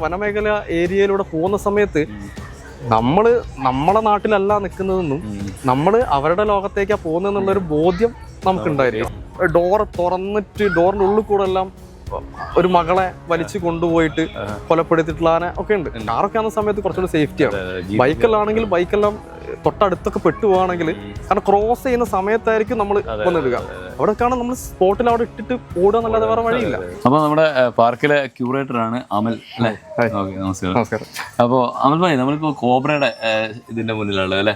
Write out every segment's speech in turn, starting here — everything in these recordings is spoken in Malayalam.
വനമേഖല ഏരിയയിലൂടെ പോകുന്ന സമയത്ത് നമ്മളെ നാട്ടിലല്ല നിൽക്കുന്നതെന്നും നമ്മൾ അവരുടെ ലോകത്തേക്കാണ് പോകുന്നതെന്നുള്ളൊരു ബോധ്യം നമുക്കുണ്ടായിരിക്കും. ഡോർ തുറന്നിട്ട് ഡോറിൻ്റെ ഉള്ളിൽ കൂടെ എല്ലാം ഒരു മകളെ വലിച്ചു കൊണ്ടുപോയിട്ട് കൊലപ്പെടുത്തിയിട്ടുള്ള ഒക്കെ ഉണ്ട്. കാറൊക്കെ ആവുന്ന സമയത്ത് കുറച്ചുകൂടി സേഫ്റ്റിയാണ്. ബൈക്കെല്ലാണെങ്കിൽ ബൈക്കെല്ലാം തൊട്ടടുത്തൊക്കെ പെട്ടുപോവാണെങ്കിൽ കാരണം ക്രോസ് ചെയ്യുന്ന സമയത്തായിരിക്കും നമ്മൾ വന്നിടുക. അവിടെയൊക്കെയാണ് നമ്മൾ സ്പോട്ടിൽ അവിടെ ഇട്ടിട്ട് ഓടുക എന്നല്ലാതെ വേറെ വഴിയില്ല. അപ്പോൾ നമ്മുടെ പാർക്കിലെ ക്യൂറേറ്റർ ആണ് അമൽ അല്ലേ? നമസ്കാരം. അപ്പോൾ അമൽ ഭായി, നമ്മളിപ്പോൾ കോബ്രയുടെ ഇതിന്റെ മുന്നിലുള്ളത് അല്ലേ?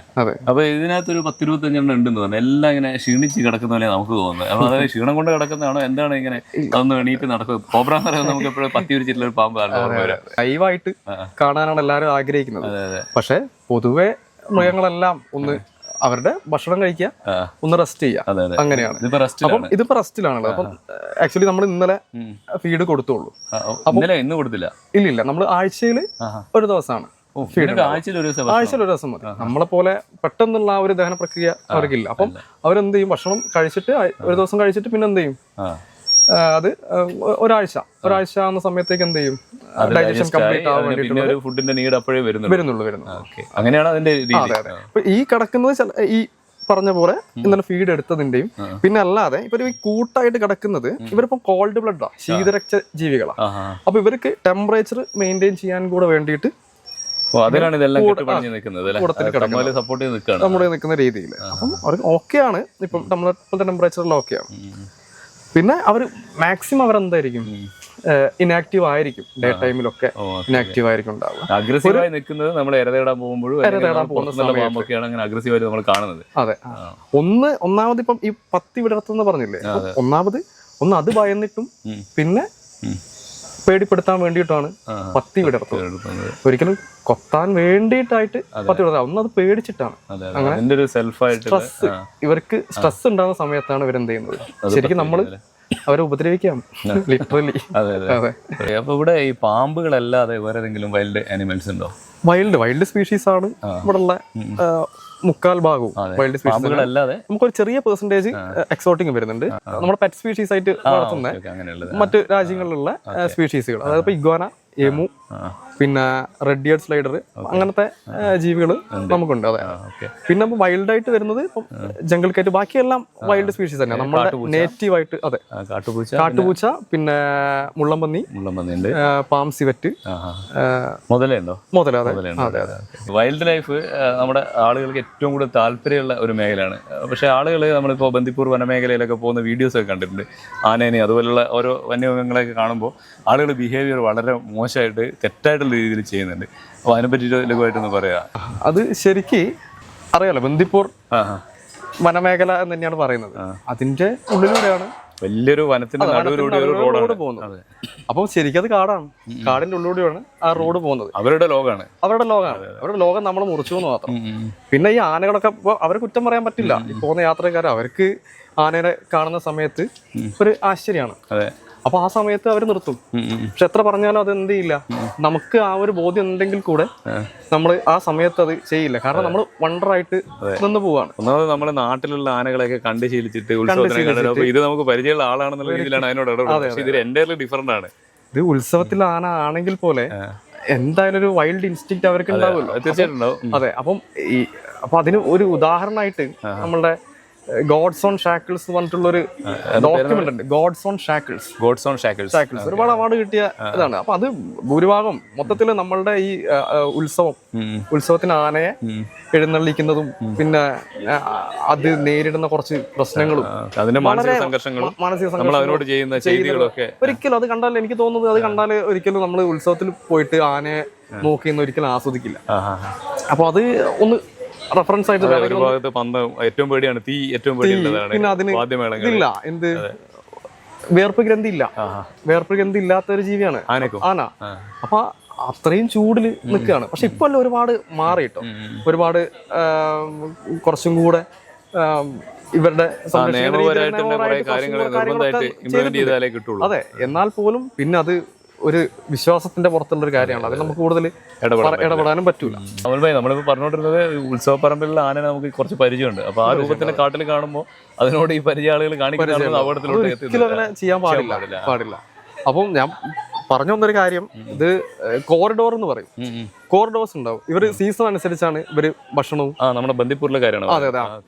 അപ്പൊ ഇതിനകത്തൊരു 10-25 എണ്ണം ഉണ്ടെന്ന് തോന്നുന്നു. എല്ലാം ഇങ്ങനെ ക്ഷീണിച്ച് കിടക്കുന്ന പോലെ നമുക്ക് തോന്നുന്നത്. അപ്പൊ അതായത് ക്ഷീണം കൊണ്ട് കിടക്കുന്നതാണോ എന്താണ് ഇങ്ങനെ അതൊന്ന് എണീറ്റ് നടക്കും? കോബ്ര എന്ന് പറയുന്നത് നമുക്ക് എപ്പോഴും പത്തി വിരിച്ചിട്ടുള്ള ഒരു പാമ്പാണ്. ലൈവായിട്ട് കാണാനാണ് എല്ലാവരും ആഗ്രഹിക്കുന്നത്. പക്ഷെ പൊതുവെ മൃഗങ്ങളെല്ലാം ഒന്ന് അവരുടെ ഭക്ഷണം കഴിക്കുക, ഒന്ന് റെസ്റ്റ് ചെയ്യുക, അങ്ങനെയാണ്. അപ്പം ഇതിപ്പോ റെസ്റ്റിലാണല്ലോ. അപ്പം ആക്ച്വലി നമ്മൾ ഇന്നലെ ഫീഡ് കൊടുത്തോളൂ. ഇന്ന് കൊടുത്തില്ല? ഇല്ലില്ല, നമ്മൾ ആഴ്ചയിൽ ഒരു ദിവസമാണ് ഫീഡ്. ആഴ്ചയിൽ ഒരു ദിവസം മതി. നമ്മളെ പോലെ പെട്ടെന്നുള്ള ആ ഒരു ദഹന പ്രക്രിയ അവർക്കില്ല. അപ്പം അവരെന്ത് ചെയ്യും, ഭക്ഷണം കഴിച്ചിട്ട് ഒരു ദിവസം കഴിച്ചിട്ട് പിന്നെ എന്ത് ചെയ്യും, അത് ഒരാഴ്ച ആവുന്ന സമയത്തേക്ക് എന്ത് ചെയ്യും, ഡൈജഷൻ കംപ്ലീറ്റ് ആവാൻ വേണ്ടിയിട്ടുള്ളൂ. അങ്ങനെയാണ് അതിന്റെ രീതി. ഈ കിടക്കുന്നത് ഈ പറഞ്ഞ പോലെ ഇന്നലെ ഫീഡ് എടുത്തതിന്റെയും പിന്നെ അല്ലാതെ ഇവർ ഈ കൂട്ടായിട്ട് കിടക്കുന്നത് ഇവരിപ്പം കോൾഡ് ബ്ലഡാ, ശീതരക്ത ജീവികളാണ്. അപ്പൊ ഇവർക്ക് ടെമ്പറേച്ചർ മെയിൻറ്റെയിൻ ചെയ്യാൻ കൂടെ വേണ്ടിയിട്ട് നമ്മുടെ നിൽക്കുന്ന രീതിയിൽ അപ്പം അവർക്ക് ഓക്കെയാണ്. ഇപ്പം നമ്മളെ ടെമ്പറേച്ചറിൽ ഓക്കെയാണ്. പിന്നെ അവർ മാക്സിമം അവരെന്തായിരിക്കും ഇനാക്റ്റീവ് ആയിരിക്കും. ഡേ ടൈമിലൊക്കെ ഇനാക്റ്റീവ് ആയിരിക്കും ഉണ്ടാവുക. അതെ, ഒന്നാമത് ഇപ്പം ഈ പത്തി വിടർത്തുന്ന പറഞ്ഞില്ലേ, ഒന്ന് അത് ഭയന്നിട്ടും പിന്നെ പേടിപ്പെടുത്താൻ വേണ്ടിയിട്ടാണ് പത്തി വിടർത്തുന്നത്. ഒരിക്കലും കൊത്താൻ വേണ്ടിയിട്ടായിട്ട് പത്തി വിടർത്തുക, ഒന്നത് പേടിച്ചിട്ടാണ്. അങ്ങനെ സ്ട്രെസ്, ഇവർക്ക് സ്ട്രെസ് ഉണ്ടാകുന്ന സമയത്താണ് ഇവരെന്ത് ചെയ്യുന്നത്. ശരിക്കും നമ്മള് അവരെ ഉപദ്രവിക്കാം ലിറ്ററലി. അപ്പൊ ഇവിടെ ഈ പാമ്പുകളല്ലാതെ വേറെ ഏതെങ്കിലും വൈൽഡ് ആനിമൽസ് ഉണ്ടോ? വൈൽഡ് സ്പീഷീസ് ആണ് ഇവിടെ ഉള്ള മുക്കാൽ ഭാഗവും. വൈൽഡ് സ്പീഷീസ് അല്ലാതെ നമുക്കൊരു ചെറിയ പെർസെന്റേജ് എക്സോട്ടിക് വരുന്നുണ്ട്. നമ്മുടെ പെറ്റ് സ്പീഷീസ് ആയിട്ട് വളർത്തുന്ന മറ്റു രാജ്യങ്ങളിലുള്ള സ്പീഷീസുകൾ, അതായത് ഇഗ്വാന, എമു, പിന്നെ റെഡ് ഇയർഡ് സ്ലൈഡർ, അങ്ങനത്തെ ജീവികൾ നമുക്കുണ്ട്. അതെ. പിന്നെ വൈൽഡായിട്ട് വരുന്നത് ഇപ്പം ജംഗിൾ കാറ്റ്, ബാക്കിയെല്ലാം വൈൽഡ് സ്പീഷീസ് തന്നെയാണ് നമ്മുടെ നേറ്റീവ് ആയിട്ട്. അതെ, കാട്ടുപൂച്ച, പിന്നെ മുള്ളംപന്നി, പാം സിവറ്റ്, മുതല. അതെ. വൈൽഡ് ലൈഫ് നമ്മുടെ ആളുകൾക്ക് ഏറ്റവും കൂടുതൽ താല്പര്യമുള്ള ഒരു മേഖലയാണ്. പക്ഷെ ആളുകൾ നമ്മളിപ്പോൾ ബന്ദിപ്പൂർ വനമേഖലയിലൊക്കെ പോകുന്ന വീഡിയോസ് ഒക്കെ കണ്ടിട്ടുണ്ട്. ആനേനെ അതുപോലുള്ള ഓരോ വന്യമൃഗങ്ങളെയൊക്കെ കാണുമ്പോൾ ആളുകൾ ബിഹേവിയർ വളരെ മോശമായിട്ട് തെറ്റായിട്ടുള്ള രീതിയിൽ ചെയ്യുന്നുണ്ട്. അപ്പോൾ അതിനെ പറ്റി ലഘുവായിട്ടൊന്ന് പറയാം. അത് ശരിക്ക് അറിയാലോ, ബന്ദിപ്പൂർ വനമേഖല എന്ന് തന്നെയാണ് പറയുന്നത്. അതിന്റെ ഉള്ളിലൂടെയാണ് വലിയൊരു വനത്തിന്റെ നടുവിലൂടെ ഒരു റോഡ് പോകുന്നത്. അപ്പം ശരിക്കും അത് കാടാണ്. കാടിന്റെ ഉള്ളിലൂടെയാണ് ആ റോഡ് പോകുന്നത്. അവരുടെ ലോകമാണ്. അവരുടെ ലോകം നമ്മൾ മുറിച്ചു എന്ന് മാത്രം. പിന്നെ ഈ ആനകളൊക്കെ അവരെ കുറ്റം പറയാൻ പറ്റില്ല. ഈ പോകുന്ന യാത്രക്കാർ അവർക്ക് ആനയെ കാണുന്ന സമയത്ത് ഒരു ആശ്ചര്യമാണ്. അപ്പൊ ആ സമയത്ത് അവർ നിർത്തും. പക്ഷെ എത്ര പറഞ്ഞാലും അത് എന്ത് ചെയ്യില്ല, നമുക്ക് ആ ഒരു ബോധ്യം ഉണ്ടെങ്കിൽ കൂടെ നമ്മൾ ആ സമയത്ത് അത് ചെയ്യില്ല. കാരണം നമ്മൾ വണ്ടറായിട്ട് നിന്ന് പോവാണ്. ഒന്നാമത് നമ്മുടെ നാട്ടിലുള്ള ആനകളെയൊക്കെ കണ്ട് ശീലിച്ചിട്ട് ഇത് നമുക്ക് പരിചയമുള്ള ആളാണെന്നുള്ള രീതിയിലാണ് അതിനോട് ഇടപെടുന്നത്. ഇത് എൻ്റയർലി ഡിഫറെന്റ് ആണ്. ഇത് ഉത്സവത്തിൽ ആന ആണെങ്കിൽ പോലെ എന്തായാലും ഒരു വൈൽഡ് ഇൻസ്റ്റിക്ട് അവർക്ക് ഉണ്ടാവുമല്ലോ. തീർച്ചയായിട്ടും. അതെ. അപ്പൊ അതിന് ഒരു ഉദാഹരണമായിട്ട് നമ്മളുടെ ഗോഡ്സ് ഓൺ ഷാക്കിൾസ് എന്ന് പറഞ്ഞിട്ടുള്ളൊരു ഡോക്യുമെന്റ് ഉണ്ട്. ഗോഡ്സ് ഓൺ ഷാക്കിൾസ് ഒരുപാട് അവാർഡ് കിട്ടിയ ഇതാണ്. അപ്പൊ അത് ഭൂരിഭാഗം മൊത്തത്തിൽ നമ്മളുടെ ഈ ഉത്സവത്തിന് ആനയെ എഴുന്നള്ളിക്കുന്നതും പിന്നെ അത് നേരിടുന്ന കുറച്ച് പ്രശ്നങ്ങളും മാനസിക സംഘർഷങ്ങളും ഒരിക്കലും അത് കണ്ടാൽ എനിക്ക് തോന്നുന്നത്, അത് കണ്ടാൽ ഒരിക്കലും നമ്മൾ ഉത്സവത്തിൽ പോയിട്ട് ആനയെ നോക്കിയെന്ന് ഒരിക്കലും ആസ്വദിക്കില്ല. അപ്പൊ അത് ഒന്ന് റെഫറൻസ് ആയിട്ട് ഏറ്റവും പേടിയാണ് തീ, ഏറ്റവും പിന്നെ അതിന് ഇല്ല, എന്ത് വേർപ്പ് ഗ്രന്ഥി ഇല്ലാത്ത ഒരു ജീവിയാണ് ആന. അപ്പൊ അത്രയും ചൂടില് നിൽക്കുകയാണ്. പക്ഷെ ഇപ്പൊ അല്ല, ഒരുപാട് മാറിയിട്ടോ, ഒരുപാട് കുറച്ചും കൂടെ ഇവരുടെ അതെ. എന്നാൽ പോലും പിന്നെ അത് ഒരു വിശ്വാസത്തിന്റെ പുറത്തുള്ള ഒരു കാര്യമാണ്. അതിൽ നമുക്ക് കൂടുതൽ ഇടപെടാനും പറ്റൂല. നമ്മളിപ്പോ പറഞ്ഞുകൊണ്ടിരുന്നത് ഉത്സവപ്പറമ്പിലുള്ള ആന നമുക്ക് കുറച്ച് പരിചയമുണ്ട്. അപ്പൊ ആ രൂപത്തിന്റെ കാട്ടിൽ കാണുമ്പോൾ അതിനോട് ഈ പരിചയ ആളുകൾ കാണിക്കുന്ന ഒരിക്കലും അങ്ങനെ ചെയ്യാൻ പാടില്ല. അപ്പം ഞാൻ പറഞ്ഞു വന്നൊരു കാര്യം, ഇത് കോറിഡോർ എന്ന് പറയും. കോറിഡോർസ് ഉണ്ടാവും. ഇവര് സീസൺ അനുസരിച്ചാണ് ഇവര് ഭക്ഷണവും നമ്മുടെ ബന്ദിപ്പൂരിലെ കാര്യമാണ്. അതെ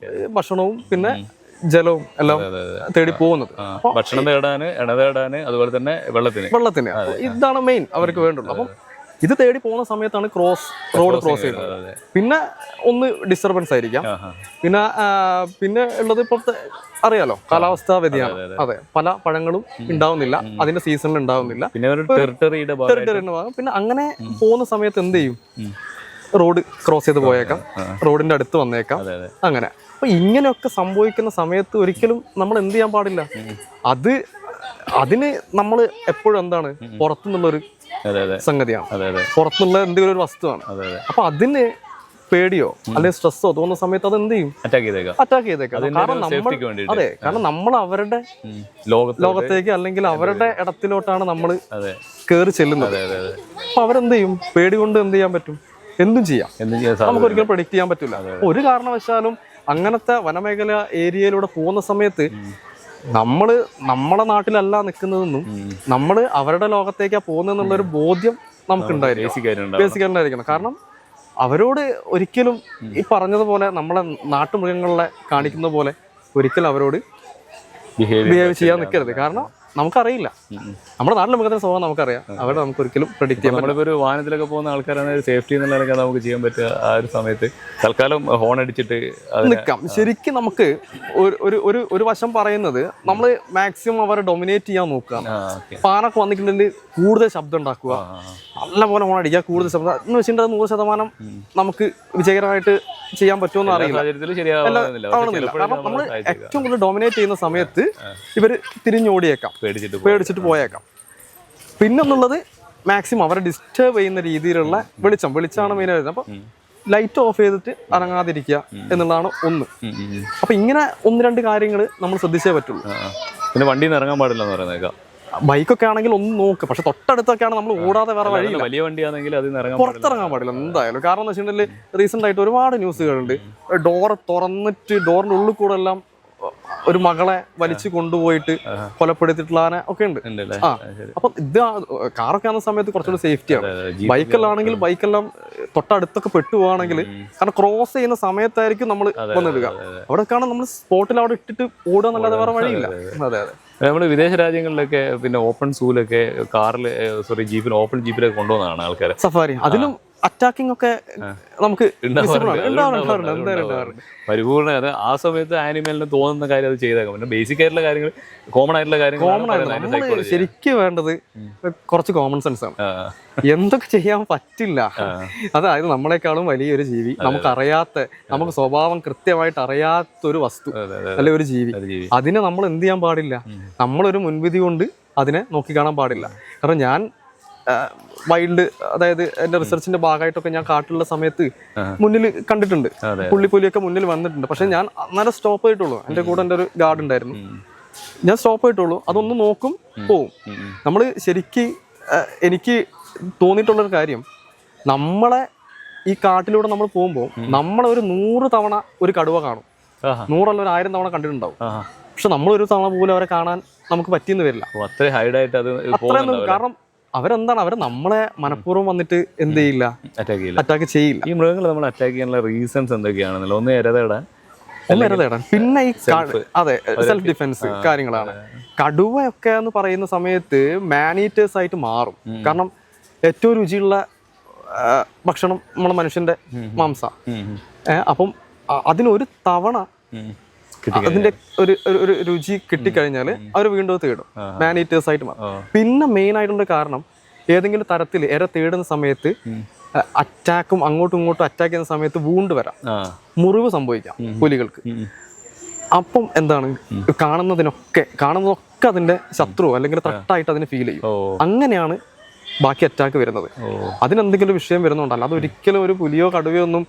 ഭക്ഷണവും പിന്നെ ജലവും എല്ലാം തേടി പോകുന്നത്. ഭക്ഷണം തേടാന്, എണ്ണ തേടാന്, അതുപോലെ തന്നെ വെള്ളത്തിന് ഇതാണ് മെയിൻ അവർക്ക് വേണ്ടുള്ളൂ. അപ്പം ഇത് തേടി പോകുന്ന സമയത്താണ് റോഡ് ക്രോസ് ചെയ്യുന്നത്. പിന്നെ ഒന്ന് ഡിസ്റ്റർബൻസ് ആയിരിക്കാം. പിന്നെ ഉള്ളത് ഇപ്പോഴത്തെ അറിയാലോ, കാലാവസ്ഥാ വ്യതിയാനം. അതെ, പല പഴങ്ങളും ഉണ്ടാവുന്നില്ല, അതിന്റെ സീസണിൽ ഉണ്ടാവുന്നില്ല. പിന്നെ അങ്ങനെ പോകുന്ന സമയത്ത് എന്ത് ചെയ്യും, റോഡ് ക്രോസ് ചെയ്ത് പോയേക്കാം, റോഡിന്റെ അടുത്ത് വന്നേക്കാം. അങ്ങനെ അപ്പൊ ഇങ്ങനെയൊക്കെ സംഭവിക്കുന്ന സമയത്ത് ഒരിക്കലും നമ്മൾ എന്ത് ചെയ്യാൻ പാടില്ല. അതിന് നമ്മൾ എപ്പോഴും എന്താണ്, പുറത്തുനിന്നുള്ളൊരു സംഗതിയാണ്, പുറത്തുനിന്നുള്ള എന്തെങ്കിലും ഒരു വസ്തുവാണ്. അപ്പൊ അതിന് പേടിയോ അല്ലെങ്കിൽ സ്ട്രെസ്സോ തോന്നുന്ന സമയത്ത് അത് എന്ത് ചെയ്യും, അറ്റാക്ക് ചെയ്തേക്കാം. കാരണം നമ്മൾ അവരുടെ ലോകത്തേക്ക് അല്ലെങ്കിൽ അവരുടെ ഇടത്തിലോട്ടാണ് നമ്മൾ കയറി ചെല്ലുന്നത്. അപ്പൊ അവരെന്ത് ചെയ്യും, പേടി കൊണ്ട് എന്ത് ചെയ്യാൻ പറ്റും, എന്തും ചെയ്യാം. നമുക്ക് ഒരിക്കലും പ്രഡിക്റ്റ് ചെയ്യാൻ പറ്റില്ല. ഒരു കാരണവശാലും അങ്ങനത്തെ വനമേഖല ഏരിയയിലൂടെ പോകുന്ന സമയത്ത് നമ്മളെ നാട്ടിലല്ല നിൽക്കുന്നതെന്നും നമ്മൾ അവരുടെ ലോകത്തേക്കാ പോകുന്നതെന്നുള്ളൊരു ബോധ്യം നമുക്കുണ്ടായിരിക്കും, ബേസിക്കായിട്ടുണ്ടായിരിക്കണം. കാരണം അവരോട് ഒരിക്കലും ഈ പറഞ്ഞതുപോലെ നമ്മളെ നാട്ടുമൃഗങ്ങളെ കാണിക്കുന്ന പോലെ ഒരിക്കലും അവരോട് ബിഹേവ് ചെയ്യാൻ നിൽക്കരുത്. കാരണം നമുക്കറിയില്ല, നമ്മുടെ നാട്ടിലെ മൃഗത്തിന്റെ സ്വഭാവം നമുക്കറിയാം, അവിടെ നമുക്ക് ഒരിക്കലും പ്രഡിക്റ്റ് ചെയ്യാൻ. നമ്മളിപ്പോൾ ഒരു വാഹനത്തിലൊക്കെ പോകുന്ന ആൾക്കാരാണ്, സേഫ്റ്റി എന്നുള്ളതൊക്കെ നമുക്ക് ചെയ്യാൻ പറ്റുക. ആ ഒരു സമയത്ത് തൽക്കാലം ഹോൺ അടിച്ചിട്ട് നിൽക്കാം. ശരിക്കും നമുക്ക് ഒരു വശം പറയുന്നത്, നമ്മൾ മാക്സിമം അവരെ ഡൊമിനേറ്റ് ചെയ്യാൻ നോക്കുക. പാനൊക്കെ വന്നിട്ടുണ്ടെങ്കിൽ കൂടുതൽ ശബ്ദം ഉണ്ടാക്കുക, നല്ലപോലെ ഹോൺ അടിക്കുക, കൂടുതൽ ശബ്ദം എന്ന് വെച്ചിട്ടുണ്ടെങ്കിൽ 100% നമുക്ക് വിജയകരമായിട്ട് ചെയ്യാൻ പറ്റുമെന്ന് അറിയില്ല. കാരണം നമ്മൾ ഏറ്റവും കൂടുതൽ ഡൊമിനേറ്റ് ചെയ്യുന്ന സമയത്ത് ഇവര് തിരിഞ്ഞോടിയേക്കാം, പേടിച്ചിട്ട് പോയേക്കാം. പിന്നൊന്നുള്ളത് മാക്സിമം അവരെ ഡിസ്റ്റർബ് ചെയ്യുന്ന രീതിയിലുള്ള വെളിച്ചാണ് മെയിനായിട്ട്. അപ്പൊ ലൈറ്റ് ഓഫ് ചെയ്തിട്ട് ഇറങ്ങാതിരിക്കുക എന്നുള്ളതാണ് ഒന്ന്. അപ്പൊ ഇങ്ങനെ 1-2 കാര്യങ്ങൾ നമ്മൾ ശ്രദ്ധിച്ചേ പറ്റുള്ളൂ. പിന്നെ വണ്ടിയിൽ നിന്ന് ഇറങ്ങാൻ പാടില്ല എന്ന് പറയുന്നേക്കാം. ബൈക്കൊക്കെ ആണെങ്കിൽ ഒന്ന് നോക്ക്, പക്ഷെ തൊട്ടടുത്തൊക്കെയാണ് നമ്മൾ ഓടാതെ വേറെ വഴിയില്ല. വലിയ വണ്ടിയാണെങ്കിൽ പുറത്തിറങ്ങാൻ പാടില്ല എന്തായാലും. കാരണം എന്ന് വെച്ചിട്ടുണ്ടെങ്കിൽ റീസെന്റ് ആയിട്ട് ഒരുപാട് ന്യൂസുകളുണ്ട്, ഡോർ തുറന്നിട്ട് ഡോറിന്റെ ഉള്ളിൽ കൂടെ എല്ലാം ഒരു മകളെ വലിച്ചു കൊണ്ടുപോയിട്ട് കൊലപ്പെടുത്തിയിട്ടുള്ള ഒക്കെ ഉണ്ട്. അപ്പൊ ഇത് കാറൊക്കെ ആവുന്ന സമയത്ത് കുറച്ചുകൂടി സേഫ്റ്റിയാണ്. ബൈക്കെല്ലാണെങ്കിൽ ബൈക്കെല്ലാം തൊട്ടടുത്തൊക്കെ പെട്ടുപോവാണെങ്കിൽ, കാരണം ക്രോസ് ചെയ്യുന്ന സമയത്തായിരിക്കും നമ്മൾ വന്നിടുക. അവിടെയൊക്കെയാണ് നമ്മൾ സ്പോട്ടിൽ അവിടെ ഇട്ടിട്ട് ഓടുക എന്നല്ലാതെ വേറെ വഴിയില്ല. അതെ. നമ്മൾ വിദേശ രാജ്യങ്ങളിലൊക്കെ പിന്നെ ഓപ്പൺ സൂലൊക്കെ ജീപ്പിൽ ഓപ്പൺ ജീപ്പിലൊക്കെ കൊണ്ടുപോകുന്നതാണ് ആൾക്കാർ, സഫാരി. അതിലും അറ്റാക്കിംഗ് ഒക്കെ നമുക്ക് പരിപൂർണ്ണ. അത് ആ സമയത്ത് ആനിമലിന് തോന്നുന്ന കാര്യം അത് ചെയ്തേക്കാം. പിന്നെ ബേസിക് ആയിട്ടുള്ള കാര്യങ്ങൾ, കോമൺ ആയിട്ടുള്ള കാര്യങ്ങൾ. ശരിക്കും വേണ്ടത് കുറച്ച് കോമൺ സെൻസ് ആണ്. എന്തൊക്കെ ചെയ്യാൻ പറ്റില്ല, അതായത് നമ്മളെക്കാളും വലിയൊരു ജീവി, നമുക്കറിയാത്ത, നമുക്ക് സ്വഭാവം കൃത്യമായിട്ട് അറിയാത്തൊരു വസ്തു അല്ലെ ഒരു ജീവി, അതിനെ നമ്മൾ എന്ത് ചെയ്യാൻ പാടില്ല, നമ്മളൊരു മുൻവിധി കൊണ്ട് അതിനെ നോക്കിക്കാണാൻ പാടില്ല. കാരണം ഞാൻ വൈൽഡ്, അതായത് എന്റെ റിസർച്ചിന്റെ ഭാഗമായിട്ടൊക്കെ ഞാൻ കാട്ടിലുള്ള സമയത്ത് മുന്നിൽ കണ്ടിട്ടുണ്ട്, പുള്ളിപ്പുലിയൊക്കെ മുന്നിൽ വന്നിട്ടുണ്ട്. പക്ഷെ ഞാൻ അന്നേരം സ്റ്റോപ്പ് ചെയ്തിട്ടുള്ളൂ. എന്റെ കൂടെ എൻ്റെ ഒരു ഗാർഡ് ഉണ്ടായിരുന്നു, ഞാൻ സ്റ്റോപ്പ് ചെയ്തിട്ടുള്ളൂ. അതൊന്ന് നോക്കും, പോവും. നമ്മൾ ശരിക്ക് എനിക്ക് തോന്നിയിട്ടുള്ളൊരു കാര്യം, നമ്മളെ ഈ കാട്ടിലൂടെ നമ്മൾ പോകുമ്പോൾ നമ്മളെ ഒരു 100 തവണ ഒരു കടുവ കാണും, 100 അല്ല 1000 തവണ കണ്ടിട്ടുണ്ടാവും. പക്ഷെ നമ്മളൊരു തവണ പോലും അവരെ കാണാൻ നമുക്ക് പറ്റിയെന്ന് വരില്ല. അത്രയൊന്നും. കാരണം അവരെന്താണ്, അവരെ നമ്മളെ മനഃപൂർവ്വം വന്നിട്ട് എന്ത് ചെയ്യില്ല, അറ്റാക്ക് ചെയ്യില്ല. ഈ മൃഗങ്ങൾ നമ്മൾ അറ്റാക്ക് ചെയ്യാനുള്ള റീസൺസ് എന്തൊക്കെയാണെന്നല്ലോ? ഒന്ന് ഇരതേടാൻ, പിന്നെ ഈ അതെ സെൽഫ് ഡിഫെൻസ് കാര്യങ്ങളാണ്. കടുവയൊക്കെ എന്ന് പറയുന്ന സമയത്ത് മാനീറ്റേഴ്സ് ആയിട്ട് മാറും. കാരണം ഏറ്റവും രുചിയുള്ള ഭക്ഷണം നമ്മളെ മനുഷ്യന്റെ മാംസ. അപ്പം അതിനൊരു തവണ അതിന്റെ ഒരു രുചി കിട്ടിക്കഴിഞ്ഞാൽ അവർ വീണ്ടും തേടും, മാനീറ്റേഴ്സ് ആയിട്ട് മാറും. പിന്നെ മെയിൻ ആയിട്ടുള്ള കാരണം, ഏതെങ്കിലും തരത്തിൽ ഇര തേടുന്ന സമയത്ത് അറ്റാക്കും അങ്ങോട്ടും ഇങ്ങോട്ടും അറ്റാക്ക് ചെയ്യുന്ന സമയത്ത് വൂണ്ട് വരാം, മുറിവ് സംഭവിക്കാം പുലികൾക്ക്. അപ്പം എന്താണ്, കാണുന്നതൊക്കെ അതിന്റെ ശത്രു അല്ലെങ്കിൽ തട്ടായിട്ട് അതിന് ഫീൽ ചെയ്യും. അങ്ങനെയാണ് ബാക്കി അറ്റാക്ക് വരുന്നത്. അതിനെന്തെങ്കിലും വിഷയം വരുന്നുണ്ടല്ലോ, അതൊരിക്കലും ഒരു പുലിയോ കടുവയോ ഒന്നും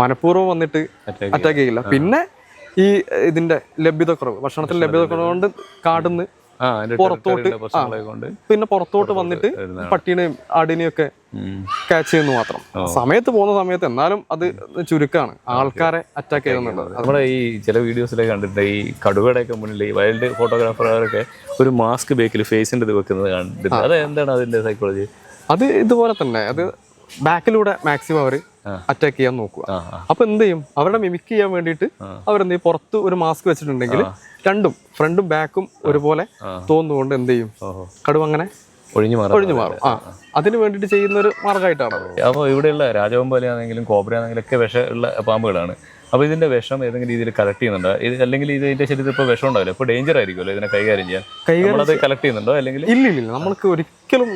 മനഃപൂർവ്വം വന്നിട്ട് അറ്റാക്ക് ചെയ്യില്ല. പിന്നെ ഈ ഇതിന്റെ ലഭ്യതക്കുറവ്, ഭക്ഷണത്തിന്റെ ലഭ്യതക്കുറവ് കൊണ്ട് കാടുന്ന് പുറത്തോട്ട് പിന്നെ പുറത്തോട്ട് വന്നിട്ട് പട്ടീനെയും ആടിനെയും ഒക്കെ ക്യാച്ച് ചെയ്യുന്നു മാത്രം. സമയത്ത് പോകുന്ന സമയത്ത് എന്നാലും അത് ചുരുക്കമാണ് ആൾക്കാരെ അറ്റാക്ക് ചെയ്യുന്നുള്ളത്. നമ്മുടെ ഈ ചില വീഡിയോസിലൊക്കെ കണ്ടിട്ട് ഈ കടുവയുടെ ഒക്കെ മുന്നിൽ ഈ വൈൽഡ് ഫോട്ടോഗ്രാഫർമാരൊക്കെ ഒരു മാസ്ക് ബേക്കിൽ ഫേസിന്റെ ഇത് വെക്കുന്നത് കണ്ടിട്ടുണ്ട്. അത് എന്താണ് അതിന്റെ സൈക്കോളജി? അത് ഇതുപോലെ തന്നെ, അത് ബാക്കിലൂടെ മാക്സിമം അവർ അറ്റാക്ക് ചെയ്യാൻ നോക്കുക. അപ്പൊ എന്ത് ചെയ്യും, അവരുടെ മിമിക് ചെയ്യാൻ വേണ്ടിയിട്ട് അവരെന്ത് ചെയ്യും, പുറത്ത് ഒരു മാസ്ക് വെച്ചിട്ടുണ്ടെങ്കിൽ രണ്ടും ഫ്രണ്ടും ബാക്കും ഒരുപോലെ തോന്നുകൊണ്ട് എന്ത് ചെയ്യും, കടുവ അങ്ങനെ ഒഴിഞ്ഞു മാറും. അതിന് വേണ്ടിയിട്ട് ചെയ്യുന്ന ഒരു മാർഗമായിട്ടാണ്. അപ്പോൾ ഇവിടെയുള്ള രാജവെമ്പാലയാണെങ്കിലും കോബ്രയാണെങ്കിലും ഒക്കെ വിഷമുള്ള പാമ്പുകളാണ്. അപ്പോൾ ഇതിന്റെ വിഷം ഏതെങ്കിലും രീതിയിൽ കളക്ട് ചെയ്യുന്നുണ്ടോ? ഇത് അല്ലെങ്കിൽ ഇതിന്റെ ശരീരത്തിൽ ഇപ്പോൾ വിഷം ഉണ്ടാവില്ല, ഇപ്പോൾ ഡേഞ്ചർ ആയിരിക്കുമല്ലോ ഇതിനെ കൈകാര്യം ചെയ്യാൻ. നമ്മളത് കളക്ട് ചെയ്യുന്നുണ്ടോ? അല്ലെങ്കിൽ ഇല്ല, നമ്മൾക്ക് ഒരിക്കലും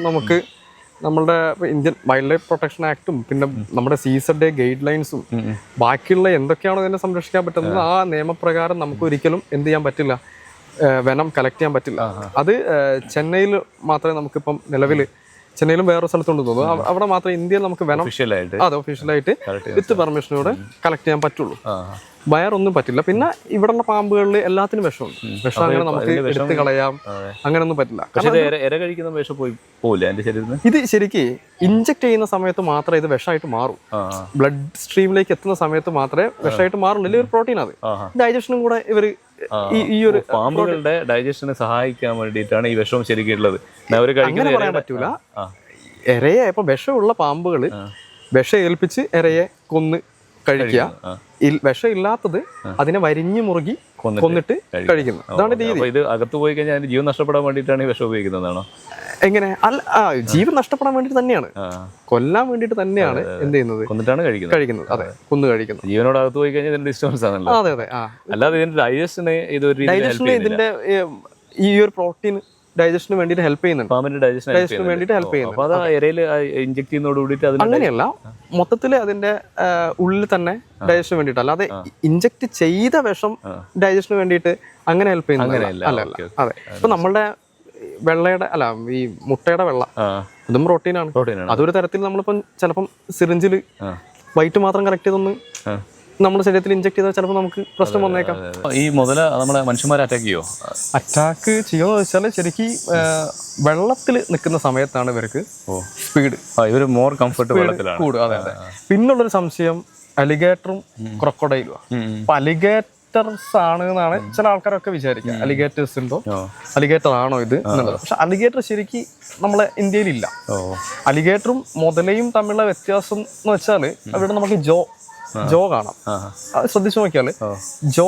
നമ്മളുടെ ഇന്ത്യൻ വൈൽഡ് ലൈഫ് പ്രൊട്ടക്ഷൻ ആക്ടും പിന്നെ നമ്മുടെ CSRDA ഗൈഡ് ലൈൻസും ബാക്കിയുള്ള എന്തൊക്കെയാണോ ഇതിനെ സംരക്ഷിക്കാൻ പറ്റുന്നത് ആ നിയമപ്രകാരം നമുക്ക് ഒരിക്കലും എന്ത് ചെയ്യാൻ പറ്റില്ല, വെനം കളക്ട് ചെയ്യാൻ പറ്റില്ല. അത് ചെന്നൈയിൽ മാത്രമേ നമുക്കിപ്പം നിലവിൽ, ചെന്നൈയിലും വേറെ സ്ഥലത്തുണ്ട് തോന്നുന്നു, അവിടെ മാത്രമേ ഇന്ത്യയിൽ നമുക്ക് വെനം ഒഫീഷ്യലായിട്ട് വിത്ത് പെർമിഷനോടെ കളക്ട് ചെയ്യാൻ പറ്റുള്ളൂ. വയറൊന്നും പറ്റില്ല. പിന്നെ ഇവിടെയുള്ള പാമ്പുകളിൽ എല്ലാത്തിനും വിഷമുണ്ട്. വിഷം അങ്ങനെ നമുക്ക് എടുത്ത് കളയാം, അങ്ങനെയൊന്നും പറ്റില്ല. ഇത് ശരിക്ക് ഇഞ്ചക്ട് ചെയ്യുന്ന സമയത്ത് മാത്രമേ ഇത് വിഷമായിട്ട് മാറും. ബ്ലഡ് സ്ട്രീമിലേക്ക് എത്തുന്ന സമയത്ത് മാത്രമേ വിഷമായിട്ട് മാറുള്ളൂ. ഒരു പ്രോട്ടീൻ, അത് ഡൈജഷനും കൂടെ ഇവർ ഈ ഒരു പാമ്പുകളുടെ ഡൈജഷനെ സഹായിക്കാൻ വേണ്ടിയിട്ടാണ് ഈ വിഷം ശരിക്കുള്ളത്. അങ്ങനെ പറയാൻ പറ്റൂല. ഇരയെ ഇപ്പൊ വിഷമുള്ള പാമ്പുകള് വിഷം ഏൽപ്പിച്ച് ഇരയെ കൊന്ന് കഴിക്കുക. വിഷം ഇല്ലാത്തത് അതിനെ വരിഞ്ഞു മുറുകി കൊന്നിട്ട് കഴിക്കുന്നു. അതാണ് രീതി. ഇത് അകത്ത് പോയി കഴിഞ്ഞാൽ ജീവൻ നഷ്ടപ്പെടാൻ വേണ്ടിയിട്ടാണ് ഈ വിഷം ഉപയോഗിക്കുന്നതാണോ? എങ്ങനെ? അല്ല, ജീവൻ നഷ്ടപ്പെടാൻ വേണ്ടിട്ട് തന്നെയാണ്, കൊല്ലാൻ വേണ്ടിട്ട് തന്നെയാണ് എന്ത് ചെയ്യുന്നത്, കൊന്നിട്ടാണ് കഴിക്കുന്നത്. അതെ, കൊന്നു കഴിക്കുന്നത്. ജീവനോട് അകത്ത് പോയി കഴിഞ്ഞാൽ ഇതിന്റെ ഡിസ്റ്റർബൻസ് ആണല്ലോ. അതെ. അല്ലാതെ ഇതിന്റെ ഡൈജഷന് ഇതിന്റെ ഈ ഒരു പ്രോട്ടീൻ ഡൈജഷന് വേണ്ടിയിട്ട് ഹെൽപ്പ് ചെയ്യുന്നുണ്ട്. പാമ്പിന്റെ ഡൈജഷന് വേണ്ടിയിട്ട് ഹെൽപ്പ് ചെയ്യുന്നുണ്ട്. അപ്പൊ അത് ഇരയിൽ ഇഞ്ചക്ട് ചെയ്യുന്നതോടുകൂടിയിട്ട് അങ്ങനെയല്ല, മൊത്തത്തിൽ അതിന്റെ ഉള്ളിൽ തന്നെ ഡൈജഷന് വേണ്ടിയിട്ട്, അല്ലാതെ ഇഞ്ചക്ട് ചെയ്ത വിഷം ഡൈജഷന് വേണ്ടിയിട്ട് അങ്ങനെ ഹെൽപ്പ് ചെയ്യുന്നത് അല്ല. അതെ, ഇപ്പൊ നമ്മളുടെ വെള്ളയുടെ അല്ല ഈ മുട്ടയുടെ വെള്ള, അതും പ്രോട്ടീനാണ്. അതൊരു തരത്തിൽ നമ്മളിപ്പം ചിലപ്പം സിറിഞ്ചിൽ വൈറ്റ് മാത്രം കറക്റ്റ് ചെയ്തൊന്ന് നമ്മുടെ ശരീരത്തിൽ ഇഞ്ചക്ട് ചെയ്താൽ ചിലപ്പോൾ നമുക്ക് പ്രശ്നം വന്നേക്കാം. ഈ മുതല നമ്മുടെ മനുഷ്യന്മാരെ അറ്റാക്ക് ചെയ്യുമോ? അറ്റാക്ക് ചെയ്യുമെന്ന് വെച്ചാൽ ശരിക്കും വെള്ളത്തിൽ നിൽക്കുന്ന സമയത്താണ് ഇവർക്ക് സ്പീഡ്, ഇവർ മോർ കംഫർട്ടബിൾ കൂടും. അതെ. പിന്നുള്ളൊരു സംശയം അലിഗേറ്ററും ക്രൊക്കോഡൈലും. അപ്പൊ അലിഗേറ്റേഴ്സ് ആണ് എന്നാണ് ചില ആൾക്കാരൊക്കെ വിചാരിക്കുക. അലിഗേറ്റേഴ്സ് ഉണ്ടോ, അലിഗേറ്റർ ആണോ ഇത് എന്നുള്ളത്. പക്ഷെ അലിഗേറ്റർ ശരിക്കും നമ്മളെ ഇന്ത്യയിലില്ല. അലിഗേറ്ററും മുതലയും തമ്മിലുള്ള വ്യത്യാസം എന്ന് വെച്ചാൽ അവിടെ നമുക്ക് ജോ കാണാം. ശ്രദ്ധിച്ചു നോക്കിയാല് ജോ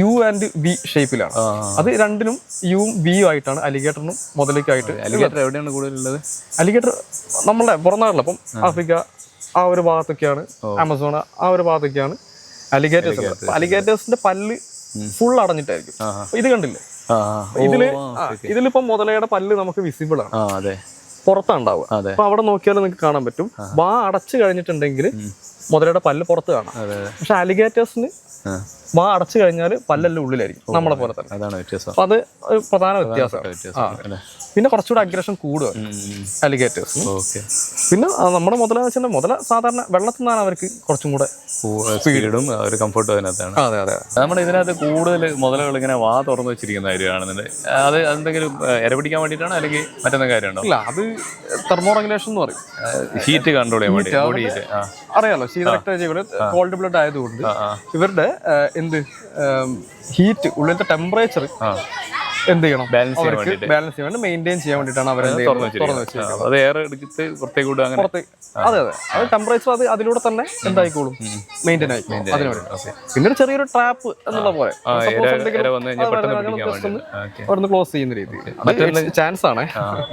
U ആൻഡ് V ഷേപ്പിലാണ്. അത് രണ്ടിനും യുവും വിയും ആയിട്ടാണ് അലിഗേറ്ററിനും മുതലേക്കായിട്ട്. അലിഗേറ്റർ എവിടെയാണ് കൂടുതലുള്ളത്? അലിഗേറ്റർ നമ്മളുടെ പുറനാട്ടിൽ, അപ്പം ആഫ്രിക്ക ആ ഒരു ഭാഗത്തൊക്കെയാണ്, ആമസോൺ ആ ഒരു ഭാഗത്തൊക്കെയാണ് അലിഗേറ്റേഴ്സ്. അലിഗേറ്റേഴ്സിന്റെ പല്ല് ഫുൾ അടഞ്ഞിട്ടായിരിക്കും. ഇത് കണ്ടില്ലേ, ഇതിലിപ്പം മുതലയുടെ പല്ല് നമുക്ക് വിസിബിൾ ആണ്, പുറത്താണ്ടാവുക. അപ്പൊ അവിടെ നോക്കിയാൽ നിങ്ങൾക്ക് കാണാൻ പറ്റും. വാ അടച്ചു കഴിഞ്ഞിട്ടുണ്ടെങ്കിൽ മുതലയുടെ പല്ല് പുറത്ത് കാണാം. പക്ഷെ അലിഗേറ്റേഴ്സിന് വാ അടച്ചു കഴിഞ്ഞാൽ പല്ലെല്ലാം ഉള്ളിലായിരിക്കും, നമ്മളെ പോലെ തന്നെ. അപ്പൊ അത് ഒരു പ്രധാന വ്യത്യാസമാണ്. പിന്നെ കുറച്ചുകൂടെ അഗ്രഷൻ കൂടുക അലിഗേറ്റേഴ്സിന്. പിന്നെ നമ്മുടെ മുതല സാധാരണ വെള്ളത്തിൽ നിന്നാണ് അവർക്ക് കുറച്ചും കൂടെ സ്പീഡും ഒരു കംഫർട്ടും അതിനകത്താണ്. അതെ. നമ്മുടെ ഇതിനകത്ത് കൂടുതൽ മുതലകൾ ഇങ്ങനെ വാ തുറന്നു വെച്ചിരിക്കുന്ന കാര്യമാണെന്നുണ്ട്. അത് എന്തെങ്കിലും ഇര പിടിക്കാൻ വേണ്ടിയിട്ടാണ് അല്ലെങ്കിൽ മറ്റൊന്നും കാര്യമുണ്ടോ? ഇല്ല, അത് തെർമോ റെഗുലേഷൻ എന്ന് പറയും. ഹീറ്റ് കൺട്രോൾ ചെയ്യാൻ വേണ്ടി. അറിയാലോ, ശീതരക്തജീവികൾ കോൾഡ് ബ്ലഡ് ആയതുകൊണ്ട് ഇവരുടെ ഹീറ്റ്, ഉള്ളിലത്തെ ടെമ്പറേച്ചർ എന്ത് ചെയ്യണം, ബാലൻസ് ചെയ്യാൻ വേണ്ടി, മെയിൻറ്റെയിൻ ചെയ്യാൻ വേണ്ടിയിട്ടാണ് അവർ തുറന്നു വെച്ചിരിക്കുന്നത്. അതെ. അത് ടെമ്പറേച്ചർ അതിലൂടെ തന്നെ എന്തായിക്കോളും, മെയിൻറ്റെയിൻ ആയിക്കോളും. അതിനുവേണ്ടി പിന്നെ ഒരു ചെറിയൊരു ട്രാപ്പ് എന്നുള്ള പോലെ അവിടുന്ന് ക്ലോസ് ചെയ്യുന്ന രീതി ചാൻസ് ആണ്.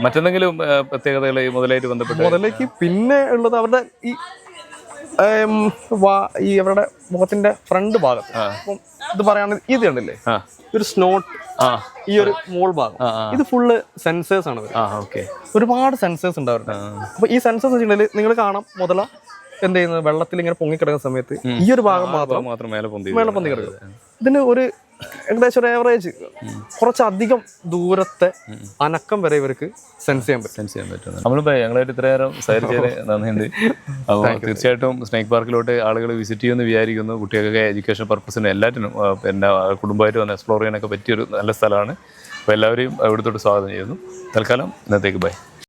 മറ്റെന്തെങ്കിലും പ്രത്യേകതകൾ മുതലായിട്ട് ബന്ധപ്പെട്ട് മുതലേക്ക് പിന്നെ ഉള്ളത് അവരുടെ ഈ അവരുടെ മുഖത്തിന്റെ ഫ്രണ്ട് ഭാഗത്ത്, അപ്പം ഇത് പറയുകയാണെങ്കിൽ ഇത് കണ്ടില്ലേ, ഒരു സ്നോട്ട്, ഈ ഒരു മോൾ ഭാഗം, ഇത് ഫുള്ള് സെൻസേഴ്സ് ആണ്. ഒരുപാട് സെൻസേഴ്സ് ഉണ്ട് അവരുടെ. അപ്പൊ ഈ സെൻസേഴ്സ് വെച്ചിട്ടുണ്ടെങ്കിൽ നിങ്ങൾ കാണാം, മുതല എന്ത് ചെയ്യുന്നത്, വെള്ളത്തിൽ ഇങ്ങനെ പൊങ്ങിക്കിടക്കുന്ന സമയത്ത് ഈ ഒരു ഭാഗം മാത്രം മേലെ പൊന്തി കിടക്കും. ഇതിന് ഒരു ഏകദേശം ഒരു ആവറേജ് കുറച്ചധികം ദൂരത്തെ അനക്കം വരെ ഇവർക്ക് സെൻസ് ചെയ്യാൻ പറ്റും. നമ്മളിപ്പോൾ ഞങ്ങളായിട്ട് ഇത്രയേറെ സഹകരിച്ചതിന് നന്ദിയുണ്ട്. അപ്പോൾ തീർച്ചയായിട്ടും സ്നേക്ക് പാർക്കിലോട്ട് ആളുകൾ വിസിറ്റ് ചെയ്യുമെന്ന് വിചാരിക്കുന്നു. കുട്ടികൾക്ക് എഡ്യൂക്കേഷൻ പർപ്പസിന് എല്ലാറ്റിനും പിന്നെ കുടുംബമായിട്ട് വന്ന് എക്സ്പ്ലോർ ചെയ്യാനൊക്കെ പറ്റിയൊരു നല്ല സ്ഥലമാണ്. അപ്പോൾ എല്ലാവരെയും ഇവിടത്തോട്ട് സ്വാഗതം ചെയ്യുന്നു. തൽക്കാലം ഇന്നത്തേക്ക് ബൈ.